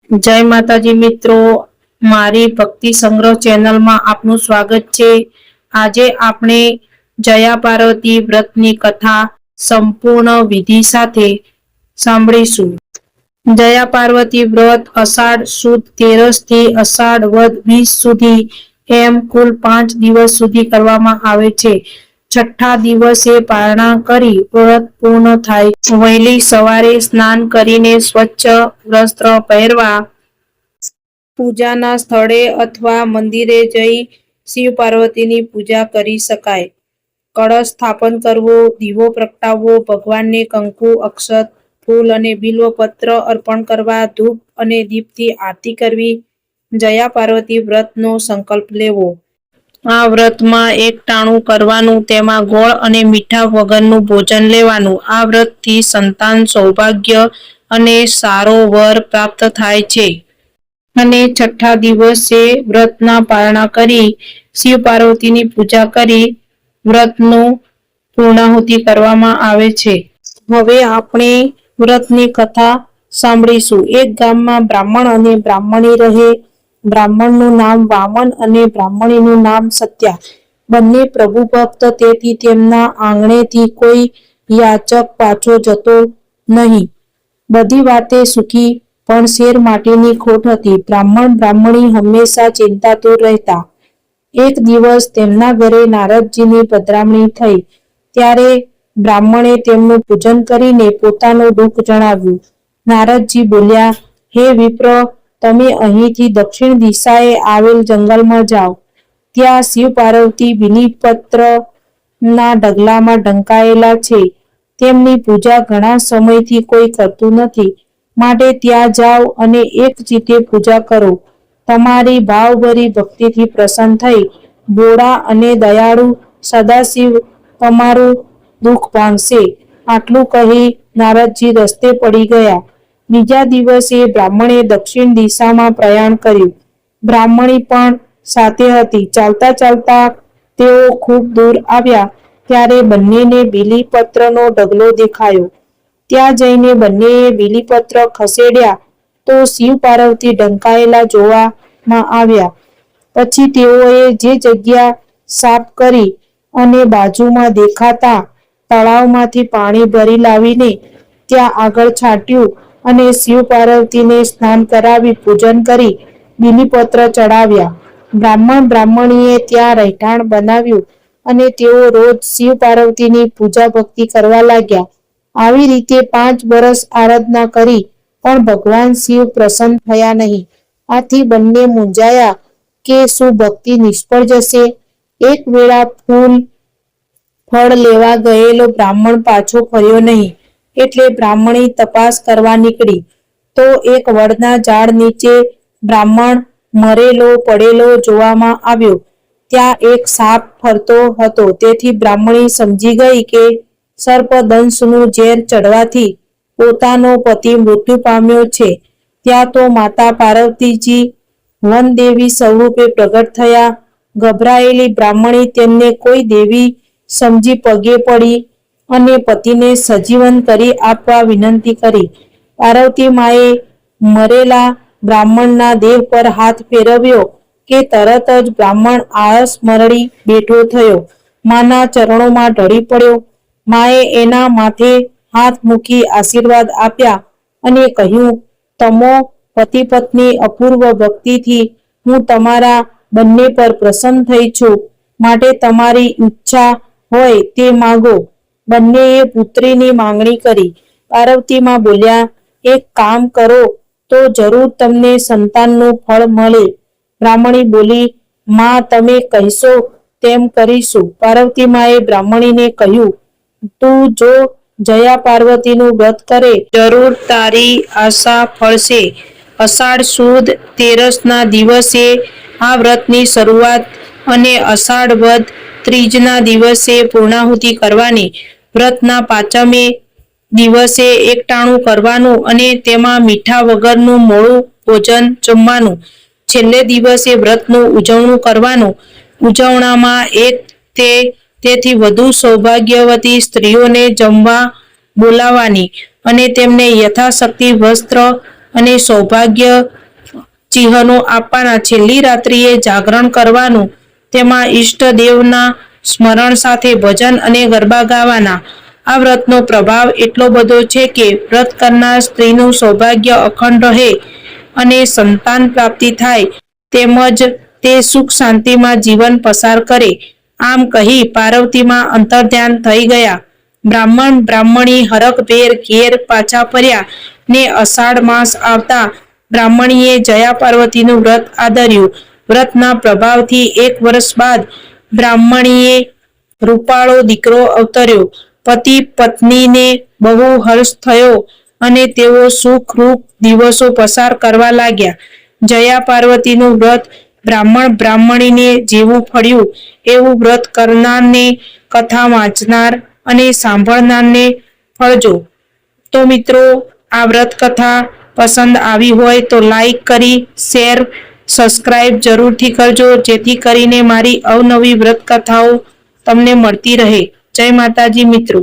જય માતાજી મિત્રો, મારી ભક્તિ સંગ્રહ ચેનલમાં આપનું સ્વાગત છે। આજે આપણે જયા પાર્વતી વ્રતની કથા સંપૂર્ણ વિધિ સાથે સાંભળીશું। જયા પાર્વતી વ્રત અષાઢ સુદ 13 થી અષાઢ વદ 20 સુધી એમ કુલ 5 દિવસ સુધી કરવામાં આવે છે। છઠ્ઠા દિવસે પારણા કરી વ્રત પૂર્ણ થાય। વહેલી સવારે સ્નાન કરીને સ્વચ્છ વસ્ત્ર પહેરવા, પૂજાના સ્થળે અથવા મંદિરે જઈ શિવ પાર્વતીની પૂજા કરી શકાય। કળશ સ્થાપન કરવો, દીવો પ્રગટાવવો, ભગવાનને કંકુ, અક્ષત, ફૂલ અને બિલ્વપત્ર અર્પણ કરવા, ધૂપ અને દીપથી આરતી કરવી, જયા પાર્વતી વ્રતનો સંકલ્પ લેવો। આ વ્રતમાં એક ટાણું કરવાનું, તેમાં ગોળ અને મીઠા વગરનું ભોજન લેવાનું। આ વ્રતથી સંતાન, સૌભાગ્ય અને સારો વર પ્રાપ્ત થાય છે। અને છઠ્ઠા દિવસે વ્રતના પારણા કરી શિવ પાર્વતીની પૂજા કરી વ્રતનું પૂર્ણાહુતિ કરવામાં આવે છે। હવે આપણે વ્રતની કથા સાંભળીશું। એક ગામમાં બ્રાહ્મણ અને બ્રાહ્મણી રહે। બ્રાહ્મણનું નામ વામન અને બ્રાહ્મણીનું નામ સત્યા। બંને પ્રભુ ભક્ત, તેથી તેમના આંગણેથી કોઈ યાચક પાછો જતો નહીં। બધી વાતે સુખી, પણ શેર માટીની ખોટ હતી। બ્રાહ્મણ બ્રાહ્મણી હંમેશા ચિંતાતુર રહેતા। એક દિવસ તેમના ઘરે નારદજીની પધરામણી થઈ, ત્યારે બ્રાહ્મણે તેમનું પૂજન કરીને પોતાનું દુઃખ જણાવ્યું। નારદજી બોલ્યા, હે વિપ્ર, તમે અહીંથી દક્ષિણ દિશાએ આવેલ જંગલમાં જાઓ। ત્યાં શિવ પાર્વતી બીલીપત્રના ઢગલામાં ઢંકાયેલા છે। તેમની પૂજા ઘણા સમયથી કોઈ કરતું નથી, માટે ત્યાં જાઓ અને એક ચિત્તે પૂજા કરો। તમારી ભાવભરી ભક્તિથી પ્રસન્ન થઈ ભોળા અને દયાળુ સદાશિવ તમારું દુઃખ ભાંગશે। આટલું કહી નારદજી રસ્તે પડી ગયા। બીજા દિવસે બ્રાહ્મણે દક્ષિણ દિશામાં પ્રયાણ કર્યું। બ્રાહ્મણી પણ સાથે હતી। ચાલતા ચાલતા તેઓ ખૂબ દૂર આવ્યા, ત્યારે બંનેને બીલીપત્રનો ઢગલો દેખાયો। ત્યાં જઈને બંનેએ બીલીપત્ર ખસેડ્યા તો શિવ પાર્વતી ઢંકાયેલા જોવામાં આવ્યા। પછી તેઓએ જે જગ્યા સાફ કરી અને બાજુમાં દેખાતા તળાવમાંથી પાણી ભરી લાવીને ત્યાં આગળ છાંટ્યું અને શિવ પાર્વતીને સ્નાન કરાવી પૂજન કરી બીલીપત્ર ચડાવ્યા। બ્રાહ્મણ બ્રાહ્મણીએ ત્યાં રહેઠાણ બનાવ્યું અને તેઓ રોજ શિવ પાર્વતીની પૂજા ભક્તિ કરવા લાગ્યા। આવી રીતે 5 વર્ષ આરાધના કરી, પણ ભગવાન શિવ પ્રસન્ન થયા નહીં। આથી બંને મૂંઝાયા કે શું ભક્તિ નિષ્ફળ જશે? એક વેળા ફળ લેવા ગયેલો બ્રાહ્મણ પાછો ફર્યો નહીં, એટલે બ્રાહ્મણી તપાસ કરવા નીકળી, તો એક વડના ઝાડ નીચે બ્રાહ્મણ મરેલો પડેલો જોવામાં આવ્યો। ત્યાં એક સાપ ફરતો હતો, તેથી બ્રાહ્મણી સમજી ગઈ કે સર્પદંશનું ઝેર ચડવાથી પોતાનો પતિ મૃત્યુ પામ્યો છે। ત્યાં તો માતા પાર્વતીજી વનદેવી સ્વરૂપે પ્રગટ થયા। ગભરાયેલી બ્રાહ્મણી તેમને કોઈ દેવી સમજી પગે પડી અને પતિને સજીવન કરી આપવા વિનંતી કરી। પાર્વતી માએ મરેલા બ્રાહ્મણના દેહ પર હાથ ફેરવ્યો કે તરત જ બ્રાહ્મણ આળસ મરડી બેઠો થયો, માના ચરણોમાં ઢળી પડ્યો। માએ એના માથે હાથ મૂકી આશીર્વાદ આપ્યા અને કહ્યું, તમો પતિ પત્ની અપૂર્વ ભક્તિથી હું તમારા બંને પર પ્રસન્ન થઈ છું, માટે તમારી ઈચ્છા હોય તે માગો। બંનેએ પુત્રીની માંગણી કરી। પાર્વતી માં બોલ્યા, એક કામ કરો તો જરૂર તમને સંતાનનું ફળ મળે। બ્રાહ્મણી બોલી, માં તમે કહેશો તેમ કરીશું। પાર્વતી માએ બ્રાહ્મણીને કહ્યું, તું જો જયા પાર્વતીનું વ્રત કરે, જરૂર તારી આશા ફળશે। અષાઢ સુદ 13ના દિવસે આ વ્રતની શરૂઆત અને અષાઢ વદ ત્રીજના દિવસે પૂર્ણાહુતિ કરવાની। વ્રતના 5મે દિવસે એકટાણું કરવાનું અને તેમાં મીઠા વગરનું મોળું ભોજન જમવાનું। છેલ્લે દિવસે વ્રતનું ઉજવણું કરવાનું। ઉજવણામાં એક તેથી વધુ સૌભાગ્યવતી સ્ત્રીઓને જમવા બોલાવવાની અને તેમને યથાશક્તિ વસ્ત્ર અને સૌભાગ્ય ચિહ્નો આપવાના. છેલ્લી રાત્રિએ જાગરણ કરવાનું, તેમાં ઈષ્ટદેવના સ્મરણ સાથે ભજન અને ગરબા ગાવાના. આ વ્રતનો પ્રભાવ એટલો બધો છે કે વ્રત કરનાર સ્ત્રીનું સૌભાગ્ય અખંડ રહે અને સંતાન પ્રાપ્તિ થાય, તેમજ તે સુખ શાંતિમાં જીવન પસાર કરે. આમ કહી પાર્વતીમાં અંતર્ધ્યાન થઈ ગયા. બ્રાહ્મણ બ્રાહ્મણી હરખભેર ઘેર પાછા ફર્યા ને અષાઢ માસ આવતા બ્રાહ્મણીએ જયા પાર્વતીનું વ્રત આદર્યું. વ્રતના પ્રભાવથી 1 વર્ષ બાદ બ્રાહ્મણીએ રૂપાળો દીકરો અવતર્યો. પતિ પત્નીને બહુ હર્ષ થયો અને તેઓ સુખરૂપ દિવસો પસાર કરવા લાગ્યા. જયા પાર્વતીનું વ્રત બ્રાહ્મણ બ્રાહ્મણીને જેવું ફળ્યું એવું વ્રત કરનારને, કથા વાંચનાર અને સાંભળનારને ફળજો. તો મિત્રો, આ વ્રત કથા પસંદ આવી હોય તો લાઈક કરી, શેર, સબસ્ક્રાઇબ જરૂરથી કરજો, જેથી કરીને મારી અવનવી વ્રત કથાઓ તમને મળતી રહે. જય માતાજી મિત્રો.